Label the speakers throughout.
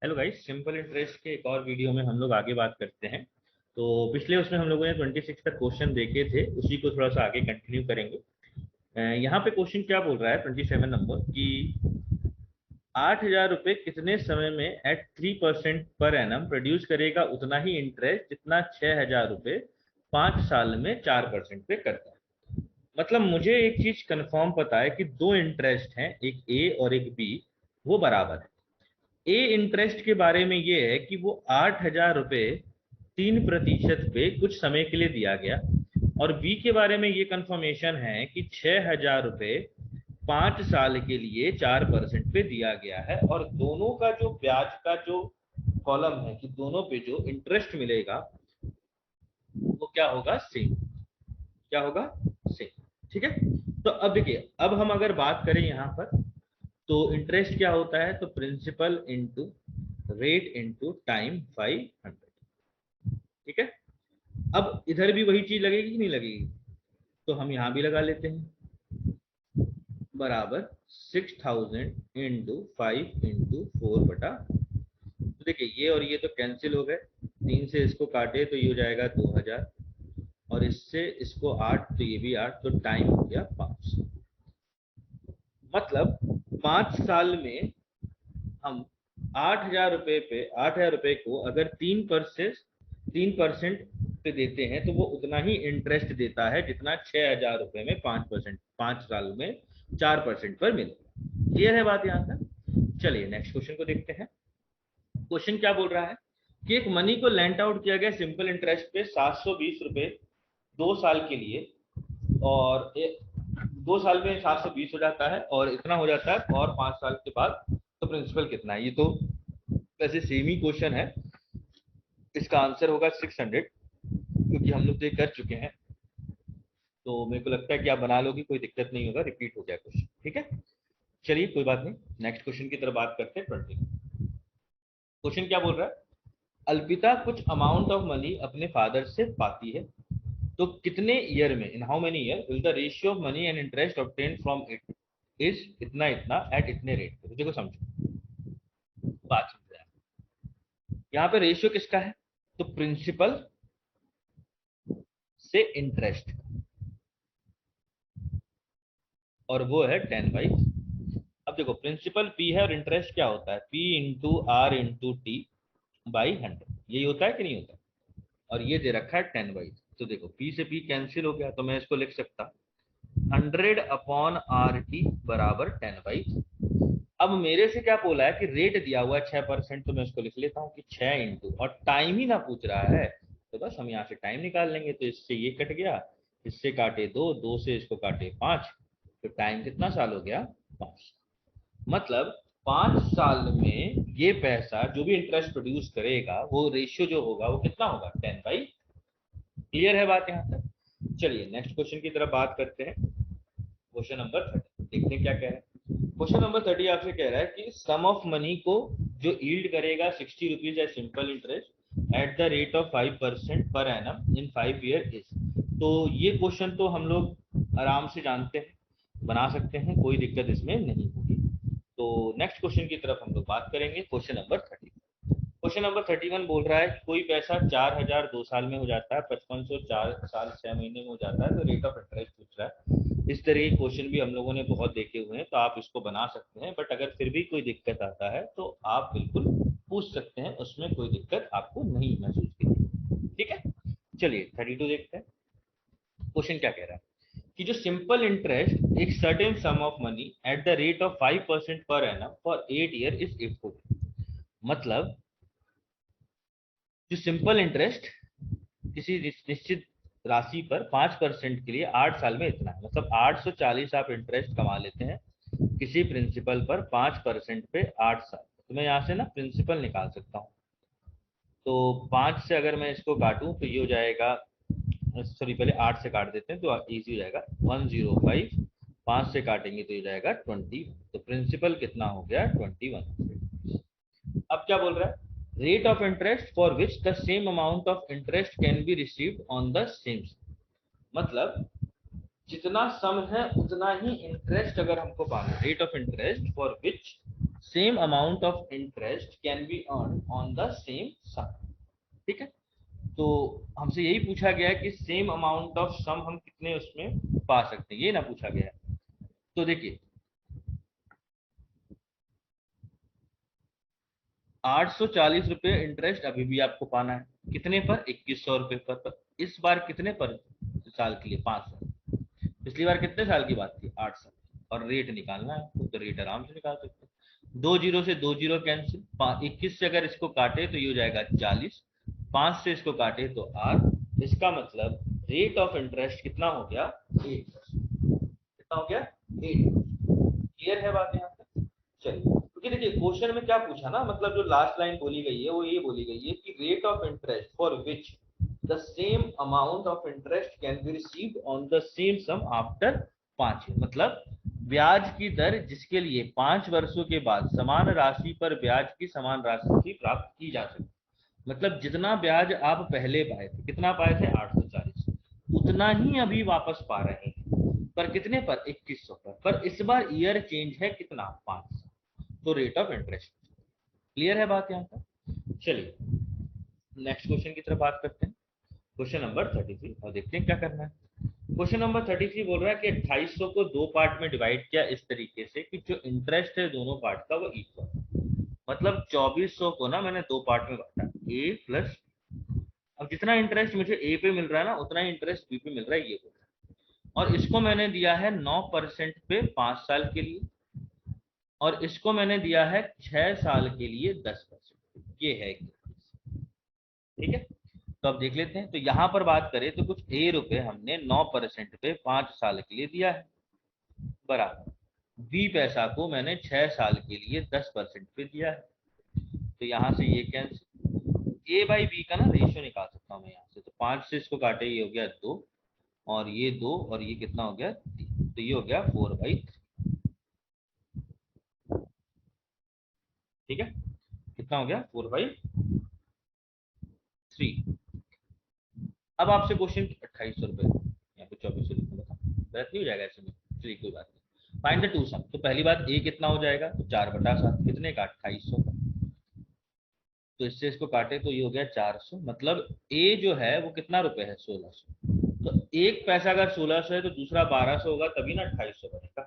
Speaker 1: Hello guys, simple interest के एक और वीडियो में हम लोग आगे बात करते हैं। तो पिछले उसमें हम लोगों ने 26 का क्वेश्चन देखे थे, उसी को थोड़ा सा आगे कंटिन्यू करेंगे। यहाँ पे क्वेश्चन क्या बोल रहा है 27 नंबर कि 8,000 रुपये कितने समय में एट 3% पर एनम प्रोड्यूस करेगा उतना ही इंटरेस्ट जितना 6,000 रुपये 5 साल में 4% पे करता है। मतलब मुझे एक चीज कंफर्म पता है कि दो इंटरेस्ट हैं, एक ए और एक बी, वो बराबर है। ए इंटरेस्ट के बारे में ये है कि वो 8,000 रुपये 3% पे कुछ समय के लिए दिया गया, और बी के बारे में ये कंफर्मेशन है कि 6,000 रुपये 5 साल के लिए 4% पे दिया गया है। और दोनों का जो ब्याज का जो कॉलम है कि दोनों पे जो इंटरेस्ट मिलेगा वो क्या होगा, सेम। क्या होगा, सेम। ठीक है। तो अब देखिए, अब हम अगर बात करें यहाँ पर, तो इंटरेस्ट क्या होता है, तो principal into rate into time 500। ठीक है। अब इधर भी वही चीज लगेगी कि नहीं लगेगी, तो हम यहां भी लगा लेते हैं, बराबर 6,000 इंटू 5 इंटू 4 बटा। तो देखिए, ये और ये तो कैंसिल हो गए, 3 से इसको काटे तो ये हो जाएगा 2,000, और इससे इसको 8 तो ये भी 8, तो टाइम हो गया 5। मतलब 5 साल में हम 8,000 रुपये पे 8,000 रुपये को अगर 3% पे देते हैं तो वो उतना ही इंटरेस्ट देता है जितना 6,000 रुपये में 5%, 5 साल में 4% पर मिलेगा। क्लियर है बात यहाँ तक? चलिए नेक्स्ट क्वेश्चन को देखते हैं। क्वेश्चन क्या बोल रहा है कि एक मनी को लेंट आउट किया गया सिंपल इंटरेस्ट पे 720 रुपये 2 साल के लिए, और 2 साल में 720 हो जाता है और इतना हो जाता है, और 5 साल के बाद तो प्रिंसिपल कितना है। ये तो वैसे सेम ही क्वेश्चन है, इसका आंसर होगा 600, क्योंकि हम लोग तो ये कर चुके हैं। तो मेरे को लगता है कि आप बना लोगे, कोई दिक्कत नहीं होगा, रिपीट हो गया क्वेश्चन। ठीक है, चलिए कोई बात नहीं, नेक्स्ट क्वेश्चन की तरफ बात करते हैं। 20 क्वेश्चन क्या बोल रहा है, अल्पिता कुछ अमाउंट ऑफ मनी अपने फादर से पाती है, तो कितने ईयर में, in how many year will the ratio of money and interest obtain from it is इतना इतना एट इतने रेट पे। तो देखो समझो बात, समझ रहा है यहाँ पे रेशियो किसका है, तो प्रिंसिपल से इंटरेस्ट, और वो है 10/। अब देखो प्रिंसिपल P है और इंटरेस्ट क्या होता है, P into R into T by 100, यही होता है कि नहीं होता है? और ये दे रखा है 10/। तो देखो P से P कैंसिल हो गया, तो मैं इसको लिख सकता 100/RT बराबर 10/। अब मेरे से क्या बोला है कि रेट दिया हुआ है 6%, तो मैं इसको लिख लेता हूँ कि 6 इंटू, और टाइम ही ना पूछ रहा है, तो बस हम यहाँ से टाइम निकाल लेंगे। तो इससे ये कट गया, इससे काटे 2, 2 से इसको काटे 5, तो टाइम कितना साल हो गया, 5। मतलब 5 साल में ये पैसा जो भी इंटरेस्ट प्रोड्यूस करेगा, वो रेशियो जो होगा वो कितना होगा, 10/। क्लियर है बात यहाँ तक? चलिए नेक्स्ट क्वेश्चन की तरफ बात करते हैं। क्वेश्चन नंबर 30 देखते हैं क्या कह रहा है। क्वेश्चन नंबर 30 आपसे कह रहा है कि सम ऑफ मनी को जो यील्ड करेगा 60 रुपीज है simple interest eight the rate of 5% per annum in 5 year is. तो ये क्वेश्चन तो हम लोग आराम से जानते हैं, बना सकते हैं, कोई दिक्कत इसमें नहीं होगी। तो नेक्स्ट क्वेश्चन की तरफ हम लोग बात करेंगे। क्वेश्चन नंबर 30, क्वेश्चन नंबर 31 बोल रहा है कि कोई पैसा 4,000 2 साल में हो जाता है, 5500 4 साल 6 महीने में हो जाता है, तो रेट ऑफ इंटरेस्ट पूछ रहा है। इस तरह के क्वेश्चन भी हम लोगों ने बहुत देखे हुए हैं, तो आप इसको बना सकते हैं, बट अगर फिर भी कोई दिक्कत आता है तो आप बिल्कुल पूछ सकते हैं, उसमें कोई दिक्कत आपको नहीं महसूस की। ठीक है, चलिए 32 देखते हैं। क्वेश्चन क्या कह रहा है कि जो सिंपल इंटरेस्ट एक certain sum of money at the rate of 5% per annum for 8 year is equal. मतलब जो सिंपल इंटरेस्ट किसी निश्चित राशि पर 5% के लिए 8 साल में इतना है, मतलब 840 आप इंटरेस्ट कमा लेते हैं किसी प्रिंसिपल पर 5% पे 8 साल। तो मैं यहाँ से ना प्रिंसिपल निकाल सकता हूँ। तो 5 से अगर मैं इसको काटूं तो ये हो जाएगा, सॉरी पहले 8 से काट देते हैं तो इजी हो जाएगा, 105, 5 से काटेंगे तो ये जाएगा 20। तो प्रिंसिपल कितना हो गया, 21। अब क्या बोल रहा है, rate of interest for which the same amount of interest can be received on the same. मतलब जितना सम है उतना ही इंटरेस्ट अगर हमको पाना, rate of interest for which same amount of interest can be earn on the same sum. ठीक है, तो हमसे यही पूछा गया है कि सेम अमाउंट ऑफ सम हम कितने उसमें पा सकते हैं, ये ना पूछा गया है। तो देखिए 840 रुपए इंटरेस्ट अभी भी आपको पाना है, कितने पर? 2100 रुपए पर। इस बार कितने पर साल के लिए? 5 साल। पिछली बार कितने साल की बात थी? 8 साल। और रेट निकालना है तो रेट आराम से निकाल सकते हैं। 2 जीरो से 2 जीरो कैंसिल, 21 से अगर इसको काटे तो ये हो जाएगा 40, 5 से इसको काटे तो 8। इसका मतलब रेट ऑफ इंटरेस्ट कितना हो गया? 8%। कितना हो गया? 8%। क्लियर है बात यहाँ तक? चलिए, क्योंकि देखिए क्वेश्चन में क्या पूछा ना, मतलब जो लास्ट लाइन बोली गई है वो ये बोली गई है कि rate of interest for which the same amount of interest can be received on the same sum after 5 year. मतलब ब्याज की दर जिसके लिए 5 वर्षों के बाद समान राशि पर ब्याज की समान राशि प्राप्त की जा सकती। मतलब जितना ब्याज आप पहले पाए थे, कितना पाए थे? 840, उतना ही अभी वापस पा रहे हैं, पर कितने पर? 2100 पर इस बार ईयर चेंज है कितना? 5। तो रेट ऑफ इंटरेस्ट। क्लियर है बात यहाँ तक? चलिए नेक्स्ट क्वेश्चन की तरफ बात करते हैं। क्वेश्चन नंबर 33 और देखते हैं क्या करना है। क्वेश्चन नंबर 33 बोल रहा है कि 2800 को 2 पार्ट में डिवाइड किया इस तरीके से कि जो इंटरेस्ट है दोनों पार्ट का वो इक्वल। मतलब 2400 को ना मैंने 2 पार्ट में बांटा, ए प्लस, अब जितना इंटरेस्ट मुझे ए पे मिल रहा है ना उतना ही इंटरेस्ट बी पे मिल रहा है, ये बोल रहा है। और इसको मैंने दिया है 9% पे 5 साल के लिए, और इसको मैंने दिया है 6 साल के लिए 10%। ये है एक। ठीक है, तो अब देख लेते हैं। तो यहां पर बात करें तो कुछ ए रुपए हमने 9% पे 5 साल के लिए दिया है, बराबर बी पैसा को मैंने 6 साल के लिए 10% पे दिया है। तो यहां से ये कैंसिल, ए बाई बी का ना रेशियो निकाल सकता हूं मैं यहाँ से। तो 5 से इसको काटे, ये हो गया 2, और ये 2, और ये कितना हो गया? 3। तो ये हो गया 4/3। ठीक है, कितना हो गया? 4/3। अब आपसे क्वेश्चन 2800 रुपए, यहाँ पे 2400 लिखूंगा, गलत नहीं हो जाएगा ऐसे में? चलिए कोई बात नहीं। Find the to some. तो पहली बात ए कितना हो जाएगा? तो 4/7, कितने का? 2800 का। तो इससे इसको काटे तो ये हो गया 400। मतलब ए जो है वो कितना रुपए है? 1600। तो एक पैसा अगर 1600 है तो दूसरा 1200 होगा, तभी ना 2800 बनेगा।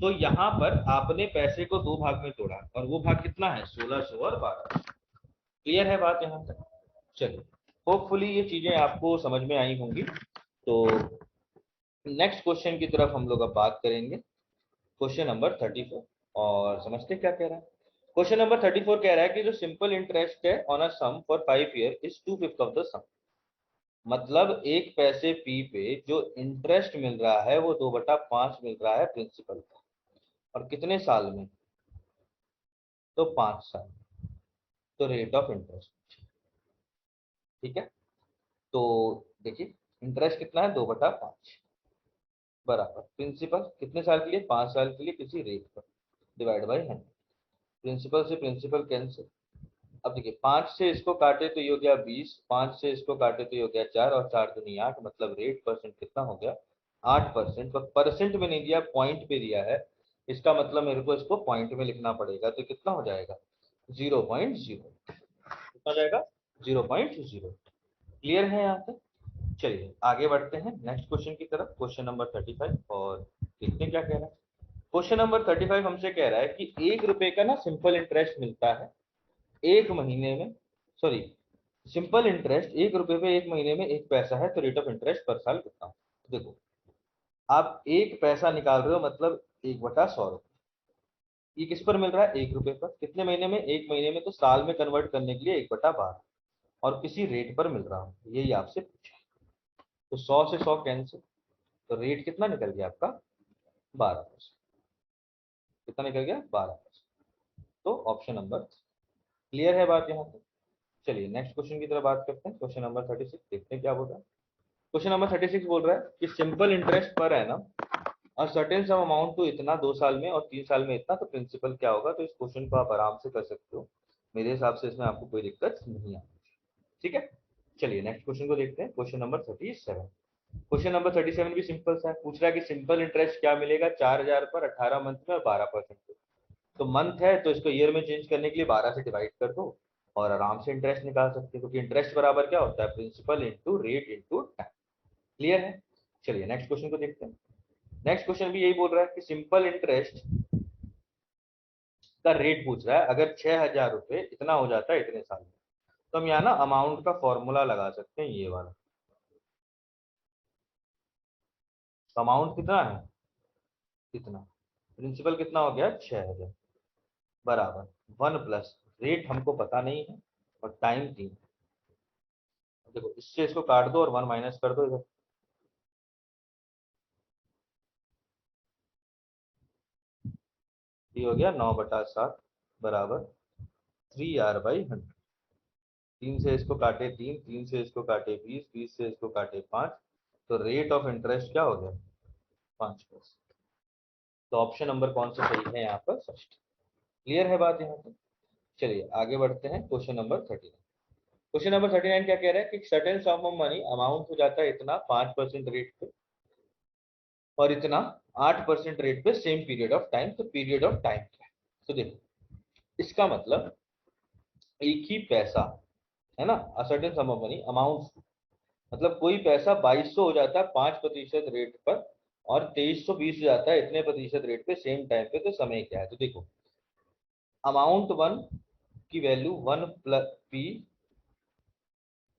Speaker 1: तो यहाँ पर आपने पैसे को 2 भाग में तोड़ा, और वो भाग कितना है? 1600 और 1200। क्लियर है बात यहाँ तक? चलिए, होपफुली ये चीजें आपको समझ में आई होंगी। तो नेक्स्ट क्वेश्चन की तरफ हम लोग अब बात करेंगे, क्वेश्चन नंबर 34, और समझते क्या कह रहा है। क्वेश्चन नंबर 34 कह रहा है कि जो सिंपल इंटरेस्ट है on a sum for 5 year is 2/5 of the sum. मतलब एक पैसे पी पे जो इंटरेस्ट मिल रहा है वो 2/5 मिल रहा है प्रिंसिपल का, और कितने साल में? तो 5 साल। तो रेट ऑफ इंटरेस्ट। ठीक है, तो देखिए इंटरेस्ट कितना है? 2/5 बराबर प्रिंसिपल कितने साल के लिए? 5 साल के लिए किसी रेट पर, डिवाइड बाई 100। प्रिंसिपल से प्रिंसिपल कैंसिल। अब देखिए 5 से इसको काटे तो ये हो गया 20, 5 से इसको काटे तो ये हो गया 4, और 4 दूनी 8। मतलब रेट परसेंट कितना हो गया? 8%। पर परसेंट में नहीं दिया, पॉइंट पे दिया है। इसका मतलब मेरे को इसको पॉइंट में लिखना पड़ेगा। तो कितना हो जाएगा? 0.0। कितना हो जाएगा? 0.0। क्लियर है यहाँ तक? चलिए आगे बढ़ते हैं नेक्स्ट क्वेश्चन की तरफ, क्वेश्चन नंबर 35, और देखते हैं क्या कह रहा है। क्वेश्चन नंबर 35 हमसे कह रहा है कि 1 रुपए का ना सिंपल इंटरेस्ट मिलता है एक महीने में, सॉरी, सिंपल इंटरेस्ट 1 रुपए पे 1 महीने में 1 पैसा है, तो रेट ऑफ इंटरेस्ट पर साल कितना? देखो आप 1 पैसा निकाल रहे हो, मतलब 1/100 रुपए। ये किस पर मिल रहा है? 1 रुपए पर। कितने महीने में? 1 महीने में। तो साल में कन्वर्ट करने के लिए 1/12, और किसी रेट पर मिल रहा हूँ, यही आपसे पूछा। तो 100 से 100 कैंसिल, तो रेट कितना निकल गया आपका? 12%। कितना निकल गया? 12%। तो ऑप्शन नंबर। क्लियर है बात यहाँ तक? चलिए नेक्स्ट क्वेश्चन की तरफ बात करते हैं, क्वेश्चन नंबर 36, देखते हैं क्या बोल रहा है। क्वेश्चन नंबर 36 बोल रहा है कि सिंपल इंटरेस्ट पर है ना, और सर्टेन सम अमाउंट तो इतना 2 साल में और 3 साल में इतना, तो प्रिंसिपल क्या होगा? तो इस क्वेश्चन को आप आराम से कर सकते हो, मेरे हिसाब से इसमें आपको कोई दिक्कत नहीं आती। ठीक है, चलिए नेक्स्ट क्वेश्चन को देखते हैं, क्वेश्चन नंबर 37। क्वेश्चन नंबर 37 भी सिंपल सा है, पूछ रहा है कि सिंपल इंटरेस्ट क्या मिलेगा 4000 पर 18 मंथ में और 12% पे। तो मंथ है तो इसको ईयर में चेंज करने के लिए 12 से डिवाइड कर दो और आराम से इंटरेस्ट निकाल सकते हो, क्योंकि इंटरेस्ट बराबर क्या होता है, principal into rate into time. Clear है? चलिए नेक्स्ट क्वेश्चन को देखते हैं। नेक्स्ट क्वेश्चन भी यही बोल रहा है कि सिंपल इंटरेस्ट का रेट पूछ रहा है, अगर 6,000 रुपए इतना हो जाता है इतने साल में, तो हम यहाँ ना अमाउंट का फॉर्मूला लगा सकते हैं, ये वाला। अमाउंट कितना है, कितना, प्रिंसिपल कितना हो गया 6,000 बराबर 1 प्लस रेट हमको पता नहीं है और टाइम 3। देखो इससे इसको काट दो और 1 माइनस कर दो इधर, ये हो गया 9/7 बराबर 3R/100। 3 से इसको काटे 3, 3 से इसको काटे 20, 20 से इसको काटे 5, तो रेट ऑफ इंटरेस्ट क्या हो गया 5%। तो ऑप्शन नंबर कौन सा सही है यहाँ पर, फर्स्ट। क्लियर है बात यहाँ पर? चलिए आगे बढ़ते हैं क्वेश्चन नंबर 39। क्वेश्चन नंबर 39 क्या कह रहा है कि certain sum of money amount हो जाता है इतना 5% रेट पे और इतना 8% रेट पे सेम पीरियड ऑफ टाइम। तो पीरियड ऑफ टाइम क्या है, तो देखो इसका मतलब एक ही पैसा है ना, certain sum of money amount, मतलब कोई पैसा 2200 हो जाता है 5% रेट पर और 2320 हो जाता है इतने प्रतिशत रेट पे सेम टाइम पे, तो समय क्या है। तो देखो अमाउंट 1 की वैल्यू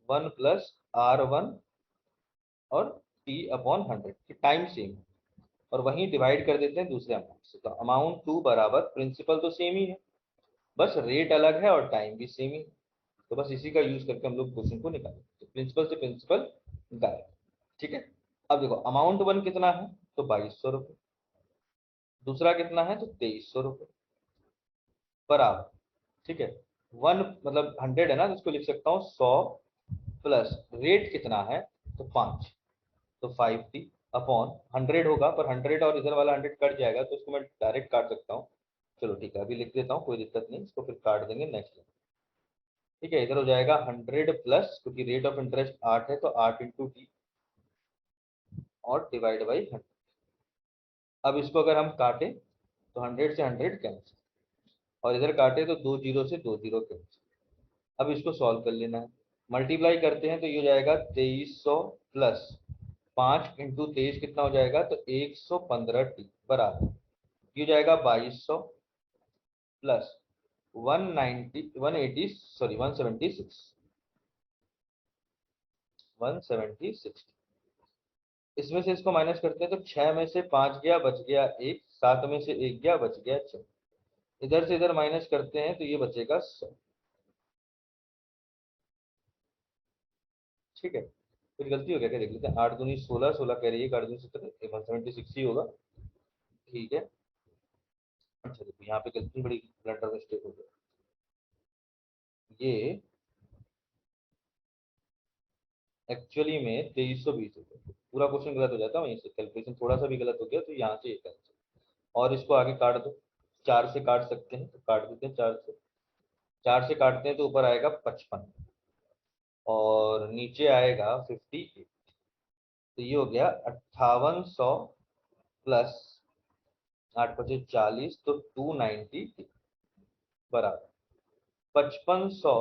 Speaker 1: 1 प्लस R1 और T/100, टाइम सेम है और वहीं डिवाइड कर देते हैं दूसरे अमाउंट से। तो अमाउंट 2 बराबर प्रिंसिपल तो सेम ही है, बस रेट अलग है और टाइम भी सेम ही है। तो बस इसी का यूज करके हम लोग क्वेश्चन को निकालें। तो प्रिंसिपल से प्रिंसिपल गायब। ठीक है, अब देखो अमाउंट 1 कितना है, तो 2200 रुपये, दूसरा कितना है तो 2300 रुपये बराबर, ठीक है, 1 मतलब 100 है ना, तो इसको लिख सकता हूँ 100 प्लस रेट कितना है तो 5, तो 5T/100 होगा, पर 100 और इधर वाला 100 कट जाएगा तो इसको मैं डायरेक्ट काट सकता हूँ। चलो ठीक है, अभी लिख देता हूँ, कोई दिक्कत नहीं, इसको फिर काट देंगे नेक्स्ट। ठीक है, इधर हो जाएगा 100 प्लस, क्योंकि रेट ऑफ इंटरेस्ट 8 है तो 8 इंटू टी और डिवाइड बाई 100। अब इसको अगर हम काटें तो 100 से 100 कैंसिल और इधर काटे तो 2 जीरो से 2 जीरो कैंसिल। अब इसको सॉल्व कर लेना है, मल्टीप्लाई करते हैं तो ये हो जाएगा 2300 प्लस 5 इंटू 23 कितना हो जाएगा तो 115T बराबर, ये हो जाएगा 2200 प्लस 180 सॉरी 176। इसमें से इसको माइनस करते हैं तो 6 में से 5 गया बच गया 1, 7 में से 1 गया बच गया 6, इधर से इधर माइनस करते हैं तो ये बचेगा 100। ठीक है, कुछ गलती हो गया क्या देख लेते हैं। 8 दूनी 16, 16 कह रही है, 8 दूनी 17, 176 ही होगा। ठीक है, अच्छा देखो यहाँ पे गलती बड़ी ब्लंडर मिस्टेक हो गया, ये एक्चुअली में 2320 होगा, पूरा क्वेश्चन गलत हो जाता है वहीं से, कैलकुलेशन थोड़ा सा भी गलत हो गया तो यहाँ से एक आंसर। और इसको आगे काट दो, 4 से काट सकते हैं तो काट देते हैं, 4 से काटते हैं तो ऊपर आएगा 55 और नीचे आएगा 58, तो ये हो गया 5800 प्लस 8×5 = 40, तो 290 बराबर 5500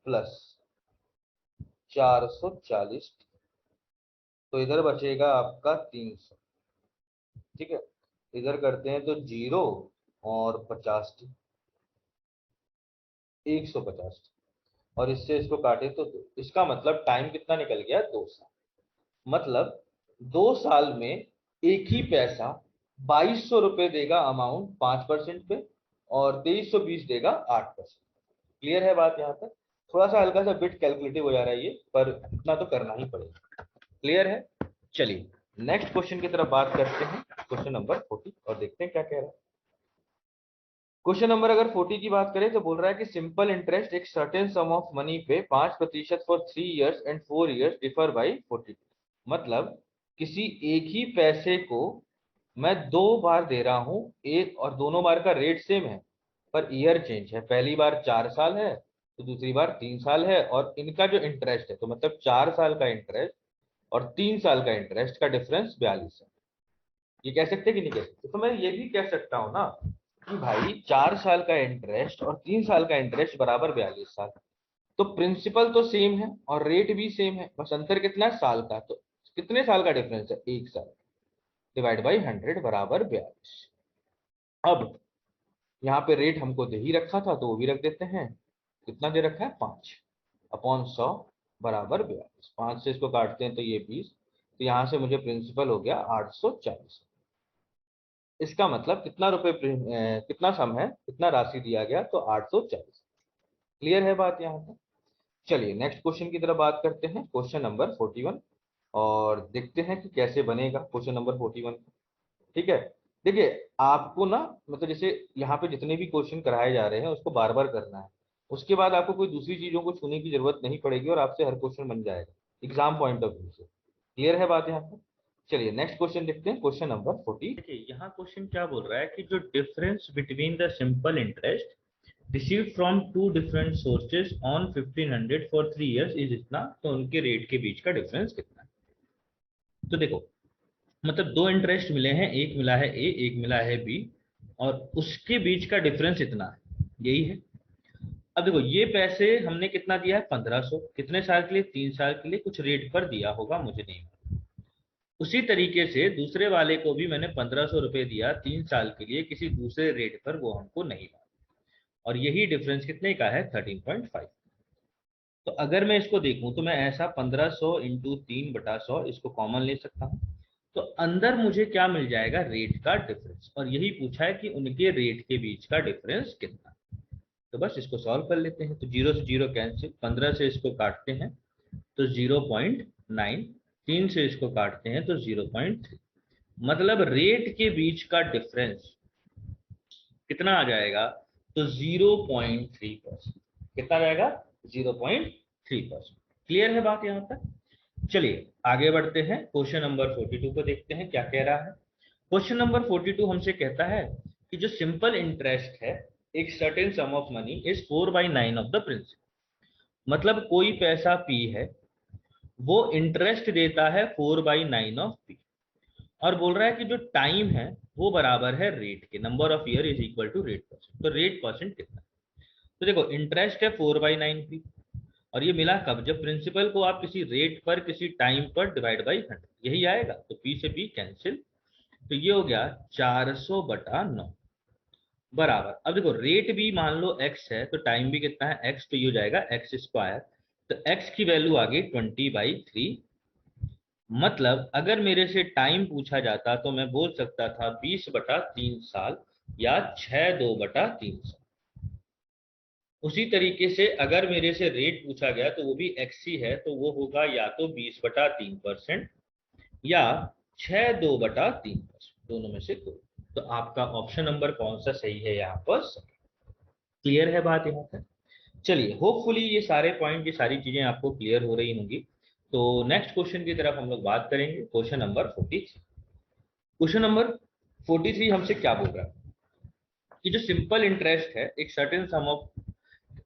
Speaker 1: प्लस 440, तो इधर बचेगा आपका 300। ठीक है, इधर करते हैं तो 0 और 50, 150 और इससे इसको काटे तो 2। इसका मतलब टाइम कितना निकल गया 2 साल, मतलब 2 साल में एक ही पैसा 2200 रुपये देगा अमाउंट 5% पे और 2320 देगा 8%। क्लियर है बात यहाँ तक? थोड़ा सा हल्का सा बिट कैलकुलेटिव हो जा रहा है ये, पर इतना तो करना ही पड़ेगा। क्लियर है? चलिए नेक्स्ट क्वेश्चन की तरफ बात करते हैं, क्वेश्चन नंबर 40, और देखते हैं क्या कह रहा है। क्वेश्चन नंबर अगर 40 की बात करें तो बोल रहा है कि सिंपल इंटरेस्ट एक सर्टेन सम ऑफ मनी पे 5% for 3 years and 4 years differ by 40। मतलब किसी एक ही पैसे को मैं 2 बार दे रहा हूं, एक और दोनों बार का रेट सेम है पर ईयर चेंज है, पहली बार 4 साल है तो दूसरी बार 3 साल है, और इनका जो इंटरेस्ट है तो मतलब 4 साल का इंटरेस्ट और 3 साल का इंटरेस्ट का डिफरेंस 42 है। ये कह सकते कि नहीं कह सकते? तो मैं ये भी कह सकता हूँ ना कि भाई 4 साल का इंटरेस्ट और 3 साल का इंटरेस्ट बराबर 42 साल, तो प्रिंसिपल तो सेम है और रेट भी सेम है, बस अंतर कितना है, साल का। तो कितने साल का डिफरेंस है, 1 साल, डिवाइड बाई 100 बराबर 42। अब यहाँ पे रेट हमको दे ही रखा था तो वो भी रख देते हैं। कितना दे रखा है, 5/100 बराबर 42। 5 से इसको काटते हैं तो ये 20, तो यहाँ से मुझे प्रिंसिपल हो गया 840। इसका मतलब कितना रुपए कितना सम है, कितना राशि दिया गया, तो 840। क्लियर है बात यहाँ तक। चलिए नेक्स्ट क्वेश्चन की तरफ बात करते हैं, क्वेश्चन नंबर 41, और देखते हैं कि कैसे बनेगा क्वेश्चन नंबर 41। ठीक है, देखिए आपको ना, मतलब जैसे यहाँ पे जितने भी क्वेश्चन कराए जा रहे हैं उसको बार बार करना है, उसके बाद आपको कोई दूसरी चीजों को छूने की जरूरत नहीं पड़ेगी और आपसे हर क्वेश्चन बन जाएगा एग्जाम पॉइंट ऑफ व्यू से। क्लियर है बात यहाँ पे। चलिए नेक्स्ट क्वेश्चन देखते हैं, क्वेश्चन नंबर 40। देखिए यहाँ क्वेश्चन क्या बोल रहा है कि जो difference between the simple interest received from two different sources on 1500 for 3 years is इतना, तो उनके रेट के बीच का डिफरेंस कितना है। तो देखो, मतलब दो इंटरेस्ट मिले हैं, एक मिला है ए, एक मिला है बी, और उसके बीच का डिफरेंस इतना है, यही है। अब देखो ये पैसे हमने कितना दिया है, 1500, कितने साल के लिए, 3 साल के लिए, कुछ रेट पर दिया होगा, मुझे नहीं मालूम। उसी तरीके से दूसरे वाले को भी मैंने 1500 रुपए दिया 3 साल के लिए किसी दूसरे रेट पर, वो हमको नहीं मालूम, और यही डिफरेंस कितने का है, 13.5। तो अगर मैं इसको देखूं तो मैं ऐसा 1500 इंटू 3/100 इसको कॉमन ले सकता हूं, तो अंदर मुझे क्या मिल जाएगा, रेट का डिफरेंस, और यही पूछा है कि उनके रेट के बीच का डिफरेंस कितना। तो बस इसको सॉल्व कर लेते हैं। तो 0 से 0 कैंसिल, 15 से इसको काटते हैं तो 0.9, 3 से इसको काटते हैं तो 0.3, मतलब रेट के बीच का डिफरेंस कितना आ जाएगा, तो 0.3%। कितना आ जाएगा, 0.3%। क्लियर है बात यहाँ तक। चलिए आगे बढ़ते हैं, क्वेश्चन नंबर 42 को देखते हैं क्या कह रहा है। क्वेश्चन नंबर 42 हमसे कहता है कि जो सिंपल इंटरेस्ट है, एक certain sum of money is 4/9 of the principal, मतलब कोई पैसा पी है, वो इंटरेस्ट देता है 4/9 ऑफ पी, और बोल रहा है कि जो टाइम है वो बराबर है रेट के, number of year is equal to rate percent. तो रेट परसेंट कितना है, तो देखो इंटरेस्ट है 4/9 पी, और ये मिला कब, जब प्रिंसिपल को आप किसी रेट पर किसी टाइम पर डिवाइड बाई 100, यही आएगा। तो पी से पी कैंसिल, तो ये हो गया 400/9 बराबर, अब देखो रेट भी मान लो x है तो टाइम भी कितना है, x, तो ये हो जाएगा x²। तो x की वैल्यू आ गई 20/3, मतलब अगर मेरे से टाइम पूछा जाता तो मैं बोल सकता था 20/3 साल या 6/2/3 साल। उसी तरीके से अगर मेरे से रेट पूछा गया तो वो भी एक्स ही है, तो वो होगा या तो 20/3% या 6/2/3%, दोनों में से कोई। तो आपका ऑप्शन नंबर कौन सा सही है यहाँ पर। क्लियर है बात यहाँ तक। चलिए होपफुली ये सारे पॉइंट, ये सारी चीजें आपको क्लियर हो रही होंगी। तो नेक्स्ट क्वेश्चन की तरफ हम लोग बात करेंगे, क्वेश्चन नंबर 43। क्वेश्चन नंबर 43 हमसे क्या बोल रहा है कि जो सिंपल इंटरेस्ट है एक सर्टेन सम ऑफ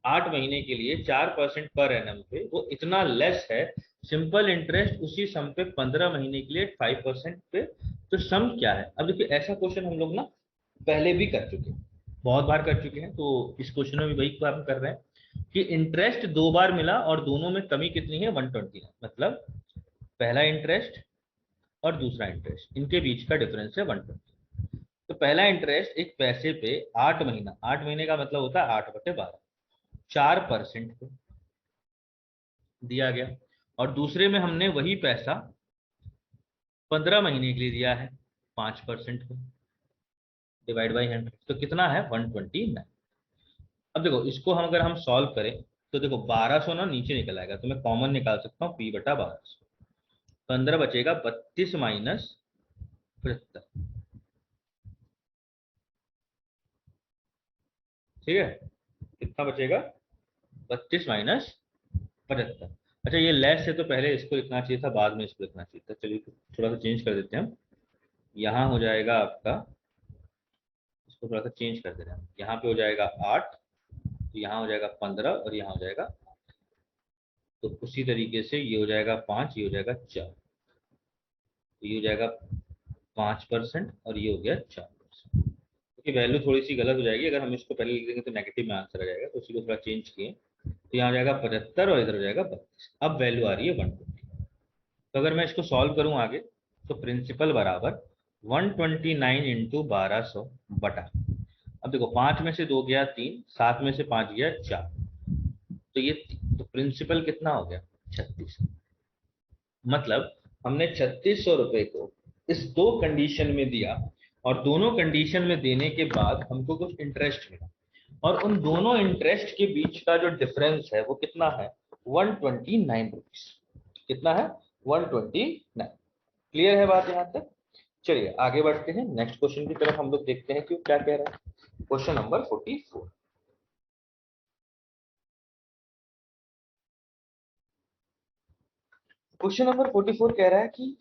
Speaker 1: 8 महीने के लिए 4% पर एनम पे, वो इतना लेस है सिंपल इंटरेस्ट उसी सम पे 15 महीने के लिए 5% पे, तो सम क्या है। अब देखिए ऐसा क्वेश्चन हम लोग ना पहले भी कर चुके हैं, बहुत बार कर चुके हैं, तो इस क्वेश्चन में भी वही काम कर रहे हैं कि इंटरेस्ट 2 बार मिला और दोनों में कमी कितनी है, 129, मतलब पहला इंटरेस्ट और दूसरा इंटरेस्ट, इनके बीच का डिफरेंस है 120। तो पहला इंटरेस्ट एक पैसे पे 8 महीना, 8 महीने का मतलब होता है 8/12, 4% पे दिया गया, और दूसरे में हमने वही पैसा 15 महीने के लिए दिया है 5% पे, डिवाइड बाई 100, तो कितना है 129। अब देखो इसको हम अगर हम सॉल्व करें तो देखो 1200 ना नीचे निकल आएगा, तो मैं कॉमन निकाल सकता हूँ p/1200, 15 बचेगा 32 माइनस 75। ठीक है, कितना बचेगा, 32 माइनस 75। अच्छा ये लेस है तो पहले इसको लिखना चाहिए था, बाद में इसको लिखना चाहिए था, चलिए थोड़ा सा चेंज कर देते हैं हम। यहाँ हो जाएगा आपका, इसको थोड़ा सा चेंज कर दे रहे हैं, यहाँ पे हो जाएगा 8, तो यहाँ हो जाएगा 15 और यहाँ हो जाएगा, तो उसी तरीके से ये हो जाएगा 5, ये हो जाएगा 4, तो ये हो जाएगा 5% और ये हो गया 4%। कि वैल्यू थोड़ी सी गलत हो जाएगी, अगर हम इसको पहले लिख देंगे तो नेगेटिव में आंसर आ जाएगा, तो उसी को थोड़ा चेंज किए, तो यहाँ आ जाएगा 75 और इधर हो जाएगा 32। अब वैल्यू आ रही है 120। तो अगर मैं इसको सॉल्व करूं आगे, तो प्रिंसिपल बराबर 129 इंटू 1200 बटा, अब देखो 5 में से 2 गया 3, 7 में से 5 गया 4, तो ये तो प्रिंसिपल कितना हो गया 36। मतलब हमने 3600 रुपए को इस दो कंडीशन में दिया, और दोनों कंडीशन में देने के बाद हमको कुछ इंटरेस्ट मिला, और उन दोनों इंटरेस्ट के बीच का जो डिफरेंस है वो कितना है 129 रुपीज। कितना है 129। क्लियर है बात यहां तक? चलिए आगे बढ़ते हैं, नेक्स्ट क्वेश्चन की तरफ हम लोग देखते हैं कि वो क्या कह रहा है। Question number 44। क्वेश्चन नंबर 44 कह रहा है कि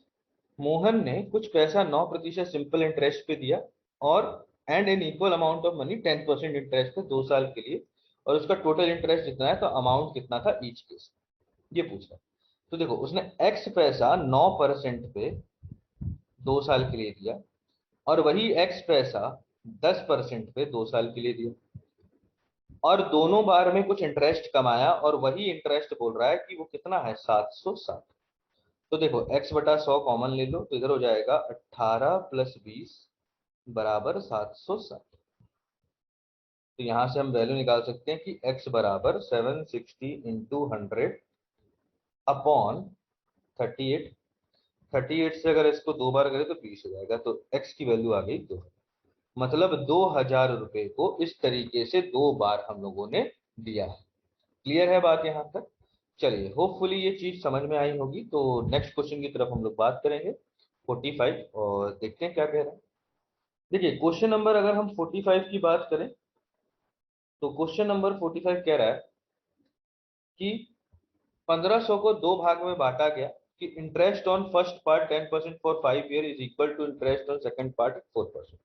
Speaker 1: मोहन ने कुछ पैसा 9% सिंपल इंटरेस्ट पे दिया, और and an equal amount of money 10% interest पे 2 साल के लिए, और उसका टोटल इंटरेस्ट जितना है तो अमाउंट कितना था ईच केस, ये पूछ रहा है। तो देखो उसने एक्स पैसा 9% पे 2 साल के लिए दिया, और वही एक्स पैसा 10% पे 2 साल के लिए दिया, और दोनों बार में कुछ इंटरेस्ट कमाया, और वही इंटरेस्ट बोल रहा है कि वो कितना है 760। तो देखो x बटा 100 कॉमन ले लो, तो इधर हो जाएगा 18 प्लस 20 बराबर 760। तो यहां से हम वैल्यू निकाल सकते हैं कि x बराबर 760 इंटू 100 अपॉन 38। 38 से अगर इसको 2 बार करें तो 20 हो जाएगा, तो x की वैल्यू आ गई 2। मतलब 2000 रुपए को इस तरीके से 2 बार हम लोगों ने दिया है। क्लियर है बात यहां तक? चलिए होपफुली ये चीज समझ में आई होगी। तो नेक्स्ट क्वेश्चन की तरफ हम लोग बात करेंगे 45, और देखते हैं क्या कह रहा है। देखिए क्वेश्चन नंबर अगर हम 45 की बात करें, तो क्वेश्चन नंबर 45 कह रहा है कि 1500 को 2 भाग में बांटा गया, कि interest on first part 10% for 5 year is equal to interest on second part 4%।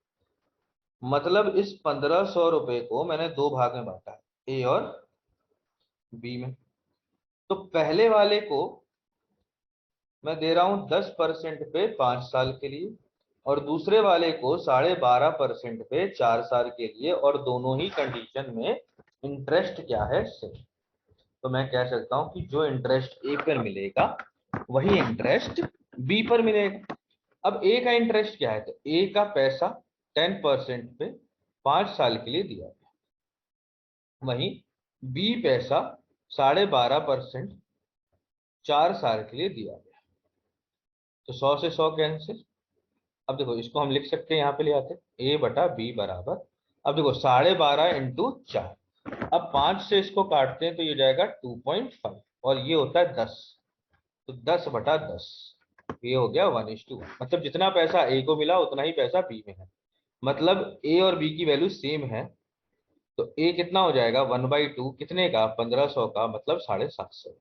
Speaker 1: मतलब इस 1500 रुपए को मैंने 2 भाग में बांटा है, ए और बी में। तो पहले वाले को मैं दे रहा हूं 10% पे 5 साल के लिए, और दूसरे वाले को 12.5% पे 4 साल के लिए, और दोनों ही कंडीशन में इंटरेस्ट क्या है सेम। तो मैं कह सकता हूं कि जो इंटरेस्ट ए पर मिलेगा वही इंटरेस्ट बी पर मिलेगा। अब ए का इंटरेस्ट क्या है, तो ए का पैसा 10% पे 5 साल के लिए दिया गया, वहीं बी पैसा 12.5% 4 साल के लिए दिया गया। तो 100 से 100 कैंसिल। अब देखो इसको हम लिख सकते हैं, यहाँ पे ले आते हैं ए बटा बी बराबर, अब देखो 12.5 इंटू 4, अब 5 से इसको काटते हैं तो ये जाएगा 2.5, और ये होता है 10, तो 10/10, ये हो गया 1:1। मतलब जितना पैसा ए को मिला उतना ही पैसा बी में है, मतलब ए और बी की वैल्यू सेम है। तो ए कितना हो जाएगा 1/2, कितने का 1500 का, मतलब 750।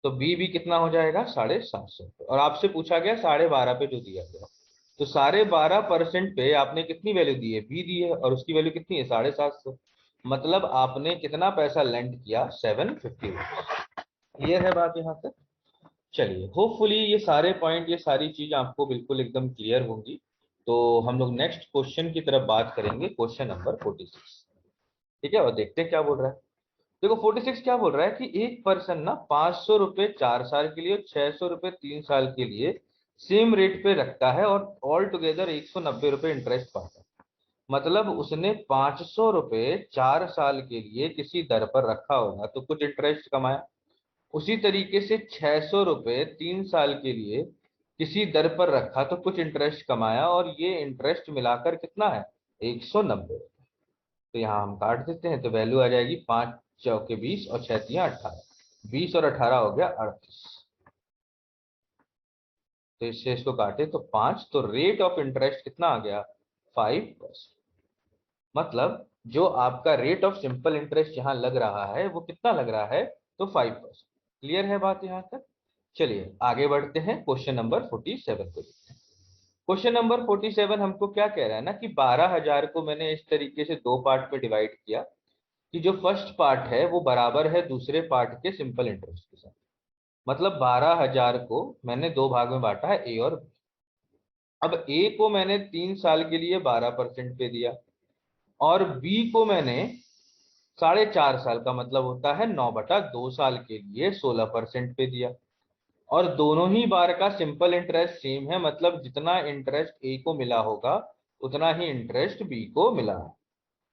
Speaker 1: तो बी भी कितना हो जाएगा 750, और आपसे पूछा गया 12.5 पे जो दिया गया, तो 12.5% पे आपने कितनी वैल्यू दी है बी दी है, और उसकी वैल्यू कितनी है 750। मतलब आपने कितना पैसा लेंड किया 750। क्लियर है बात यहाँ तक? चलिए होपफुली ये सारे पॉइंट, ये सारी चीज आपको बिल्कुल एकदम क्लियर होंगी। तो हम लोग नेक्स्ट क्वेश्चन की तरफ बात करेंगे, क्वेश्चन नंबर 46। ठीक है, और देखते हैं क्या बोल रहा है। देखो 46 क्या बोल रहा है कि एक पर्सन ना 500 रुपए 4 साल के लिए और 600 रुपए 3 साल के लिए सेम रेट पे रखता है, और ऑल टुगेदर 190 रुपए इंटरेस्ट पाता है। मतलब उसने 500 रुपए 4 साल के लिए किसी दर पर रखा होगा तो कुछ इंटरेस्ट कमाया, उसी तरीके से 600 रुपए 3 साल के लिए किसी दर पर रखा तो कुछ इंटरेस्ट कमाया, और ये इंटरेस्ट मिलाकर कितना है 190। तो यहाँ हम काट देते हैं, तो वैल्यू आ जाएगी 5 चौके 20 और 6 तियां 18, 20 और 18 हो गया 38। तो इससे इसको काटे तो 5, तो रेट ऑफ इंटरेस्ट कितना आ गया 5%। मतलब जो आपका रेट ऑफ सिंपल इंटरेस्ट यहाँ लग रहा है वो कितना लग रहा है, तो 5%। क्लियर है बात यहाँ तक? चलिए आगे बढ़ते हैं, क्वेश्चन नंबर 47 को देखते हैं। क्वेश्चन नंबर 47 हमको क्या कह रहा है ना कि 12,000 को मैंने इस तरीके से 2 पार्ट में डिवाइड किया, कि जो फर्स्ट पार्ट है वो बराबर है दूसरे पार्ट के सिंपल इंटरेस्ट के साथ। मतलब 12,000 को मैंने 2 भाग में बांटा है, ए और बी। अब ए को मैंने 3 साल के लिए 12% पे दिया, और बी को मैंने 4.5 साल का मतलब होता है 9/2 साल के लिए 16% पे दिया। और दोनों ही बार का सिंपल इंटरेस्ट सेम है, मतलब जितना इंटरेस्ट ए को मिला होगा उतना ही इंटरेस्ट बी को मिला है।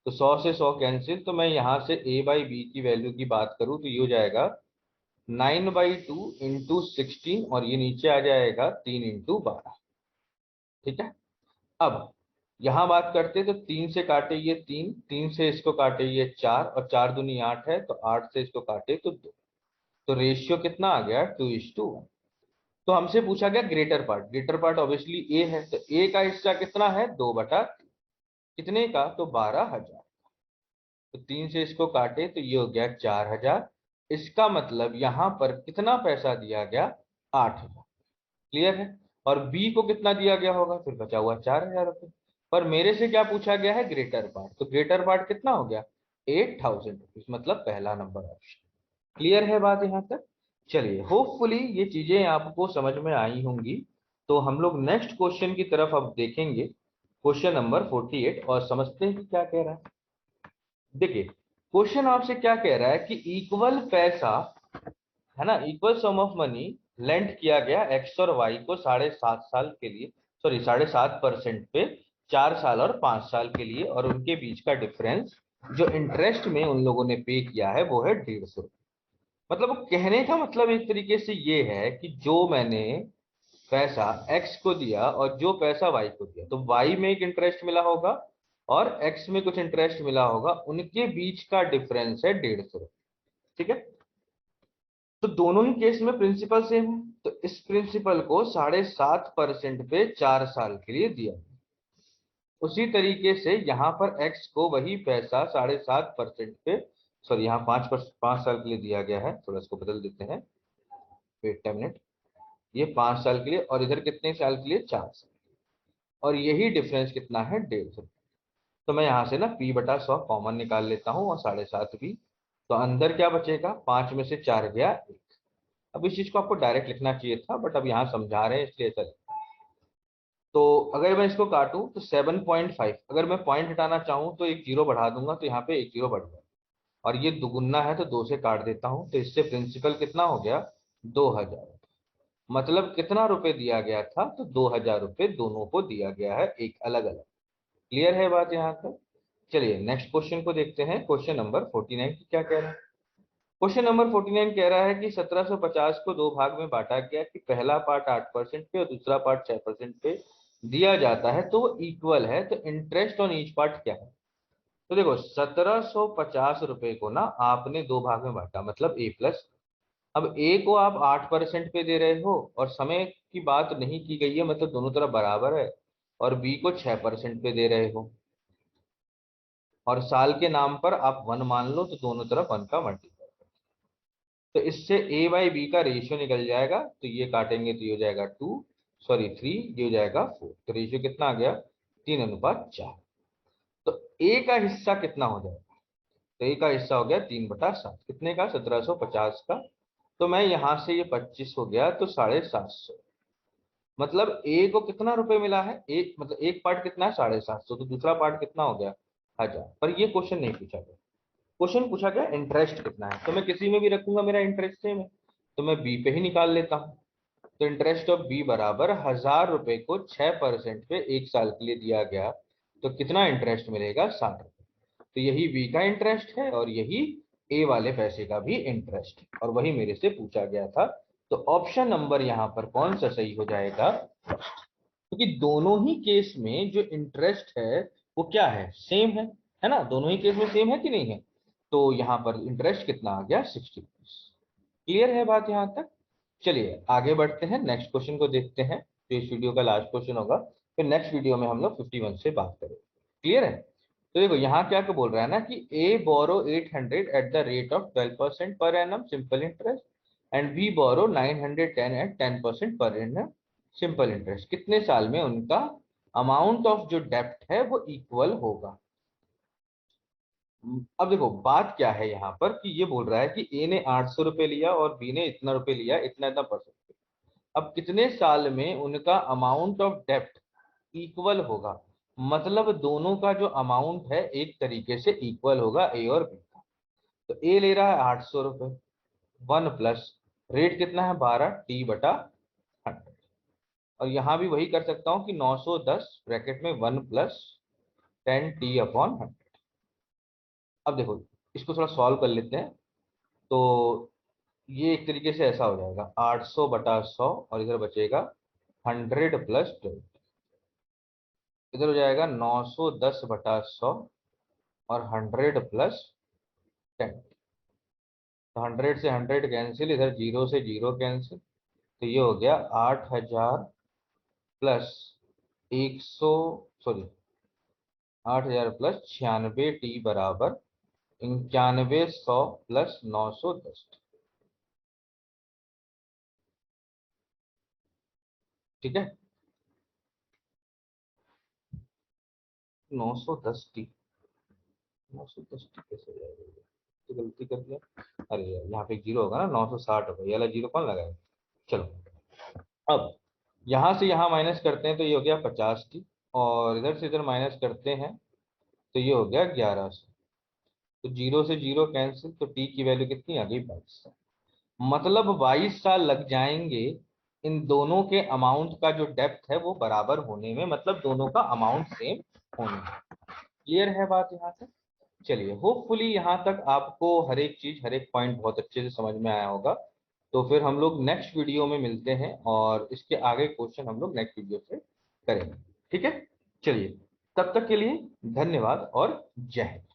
Speaker 1: तो 100 से 100 कैंसिल, तो मैं यहां से ए बाई बी की वैल्यू की बात करूं तो ये हो जाएगा 9/2 इंटू 16 और ये नीचे आ जाएगा 3/12। ठीक है। अब यहां बात करते तो 3 से काटे ये 3, 3 से इसको काटे ये 4 और 4 दूनी 8 है, तो 8 से इसको काटे तो 2। तो रेशियो कितना आ गया 2:1। तो हमसे पूछा गया greater part, greater part obviously A है, तो ए का हिस्सा कितना है 2/3, कितने का तो 12,000। तो 3 से इसको काटे तो ये हो गया 4,000। इसका मतलब यहां पर कितना पैसा दिया गया 8,000। क्लियर है। और बी को कितना दिया गया होगा फिर बचा हुआ 4,000 रुपये। पर मेरे से क्या पूछा गया है ग्रेटर पार्ट, तो ग्रेटर पार्ट कितना हो गया 8,000 रुपीज, मतलब पहला नंबर ऑप्शन। क्लियर है बात यहां तक। चलिए होपफुली ये चीजें आपको समझ में आई होंगी। तो हम लोग नेक्स्ट क्वेश्चन की तरफ अब देखेंगे, क्वेश्चन नंबर 48, और समझते हैं कि क्या कह रहा है। देखिए क्वेश्चन आपसे क्या कह रहा है कि इक्वल पैसा है ना, equal some of money land किया गया एक्स और वाई को 7.5 साल के लिए, सॉरी 7.5% पे 4 साल और 5 साल के लिए, और उनके बीच का डिफरेंस जो इंटरेस्ट में उन लोगों ने पे किया है वो है 150। मतलब कहने का मतलब एक तरीके से ये है कि जो मैंने पैसा एक्स को दिया और जो पैसा वाई को दिया, तो वाई में एक इंटरेस्ट मिला होगा और एक्स में कुछ इंटरेस्ट मिला होगा, उनके बीच का डिफरेंस है 150। ठीक है। तो दोनों ही केस में प्रिंसिपल सेम है, तो इस प्रिंसिपल को 7.5% पे 4 साल के लिए दिया। उसी तरीके से यहाँ पर x को वही पैसा 7.5% पे, सॉरी यहाँ 5 साल के लिए दिया गया है, थोड़ा इसको बदल देते हैं, वेट अ मिनट, ये 5 साल के लिए और इधर कितने साल के लिए 4 साल, और यही डिफरेंस कितना है 150। तो मैं यहाँ से ना p/100 कॉमन निकाल लेता हूँ और 7.5 भी, तो अंदर क्या बचेगा 5 में से 4 गया 1। अब इस चीज को आपको डायरेक्ट लिखना चाहिए था, बट अब यहाँ समझा रहे हैं इसलिए ऐसा लिखा। तो अगर मैं इसको काटूं तो 7.5, अगर मैं पॉइंट हटाना चाहूँ तो एक जीरो बढ़ा दूंगा, तो यहाँ पे एक जीरो बढ़ गया, और ये दुगुना है तो 2 से काट देता हूँ, तो इससे प्रिंसिपल कितना हो गया 2,000। मतलब कितना रुपए दिया गया था तो 2,000 रुपये दोनों को दिया गया है एक अलग अलग। क्लियर है बात यहाँ तक। चलिए नेक्स्ट क्वेश्चन को देखते हैं, क्वेश्चन नंबर 49 की क्या कह रहा है। क्वेश्चन नंबर 49 कह रहा है कि 1750 को दो भाग में बांटा गया कि पहला पार्ट 8% पे और दूसरा पार्ट 6% पे दिया जाता है, तो वो इक्वल है, तो इंटरेस्ट ऑन ईच पार्ट क्या है। तो देखो 1750 रुपए को ना आपने दो भाग में बांटा, मतलब ए प्लस। अब ए को आप 8% पे दे रहे हो और समय की बात नहीं की गई है, मतलब दोनों तरफ बराबर है, और बी को 6% पे दे रहे हो, और साल के नाम पर आप 1 मान लो, तो दोनों तरफ 1 का मल्टीप्लाई। तो इससे ए बाई बी का रेशियो निकल जाएगा, तो ये काटेंगे तो ये हो जाएगा 2, सॉरी 3, ये हो जाएगा 4, तो रेशियो कितना आ गया 3:4। तो ए का हिस्सा कितना हो जाएगा, तो ए का हिस्सा हो गया 3/7, कितने का 1750 का। तो मैं यहां से ये 25 हो गया तो 750। मतलब ए को कितना रुपए मिला है, एक मतलब एक पार्ट कितना है 750, तो दूसरा पार्ट कितना हो गया 1,000। पर ये क्वेश्चन नहीं पूछा गया, क्वेश्चन पूछा गया इंटरेस्ट कितना है, तो मैं किसी में भी रखूंगा मेरा इंटरेस्ट सेम है, तो मैं बी पे ही निकाल लेता हूँ। तो इंटरेस्ट ऑफ बी बराबर 1,000 रुपए को 6% पे 1 साल के लिए दिया गया, तो कितना इंटरेस्ट मिलेगा 60 रुपए। तो यही बी का इंटरेस्ट है और यही ए वाले पैसे का भी इंटरेस्ट है, और वही मेरे से पूछा गया था। तो ऑप्शन नंबर यहाँ पर कौन सा सही हो जाएगा, क्योंकि दोनों ही केस में जो इंटरेस्ट है वो क्या है सेम है ना, दोनों ही केस में सेम है कि नहीं है। तो यहाँ पर इंटरेस्ट कितना आ गया 60। क्लियर है बात यहाँ तक। चलिए आगे बढ़ते हैं, नेक्स्ट क्वेश्चन को देखते हैं, तो इस वीडियो का लास्ट क्वेश्चन होगा, फिर नेक्स्ट वीडियो में हम लोग 51 से बात करेंगे। क्लियर है। तो देखो यहाँ क्या बोल रहा है ना कि A borrow 800 at the rate of 12% per annum simple interest, and B borrow 910 at 10% per annum simple interest, कितने साल में उनका अमाउंट ऑफ जो डेप्ट है वो इक्वल होगा। अब देखो बात क्या है यहाँ पर कि ये बोल रहा है कि ए ने 800 रुपये लिया और बी ने इतना रुपए लिया, इतना इतना परसेंट। अब कितने साल में उनका अमाउंट ऑफ डेप्ट इक्वल होगा, मतलब दोनों का जो अमाउंट है एक तरीके से इक्वल होगा ए और बी का। तो ए ले रहा है 800 रुपए, 1 प्लस रेट कितना है 12 टी बटा 100। और यहां भी वही कर सकता हूं कि 910 ब्रैकेट में 1 प्लस 10 टी अपॉन 100। अब देखो इसको थोड़ा सॉल्व कर लेते हैं। तो ये एक तरीके से ऐसा हो जाएगा 800 बटा 100 और इधर बचेगा 100 प्लस 12। इधर हो जाएगा 910 बटा 100 और 100 प्लस 10। तो 100 से 100 कैंसिल, इधर 0 से 0 कैंसिल। तो ये हो गया 8000 प्लस 100, सॉरी 8000 प्लस 96 टी बराबर 9100 प्लस 910। ठीक है, 910 टी, 910 टी कैसे हो जाएगा ये? तो गलती कर दिया। अरे यार यहाँ पे 0 होगा ना, 960 होगा, ये वाला 0 कौन लगाएगा। चलो अब यहाँ से यहाँ माइनस करते हैं तो ये हो गया 50 टी, और इधर से इधर माइनस करते हैं तो ये हो गया 1100। तो 0 से 0 कैंसिल, तो टी की वैल्यू कितनी आ गई 22। मतलब 22 साल लग जाएंगे इन दोनों के अमाउंट का जो डेप्थ है वो बराबर होने में, मतलब दोनों का अमाउंट सेम होने में। क्लियर है बात यहाँ तक। चलिए होपफुली यहाँ तक आपको हर एक चीज, हर एक पॉइंट बहुत अच्छे से समझ में आया होगा। तो फिर हम लोग नेक्स्ट वीडियो में मिलते हैं और इसके आगे क्वेश्चन हम लोग नेक्स्ट वीडियो से करेंगे। ठीक है, चलिए तब तक के लिए धन्यवाद और जय हिंद।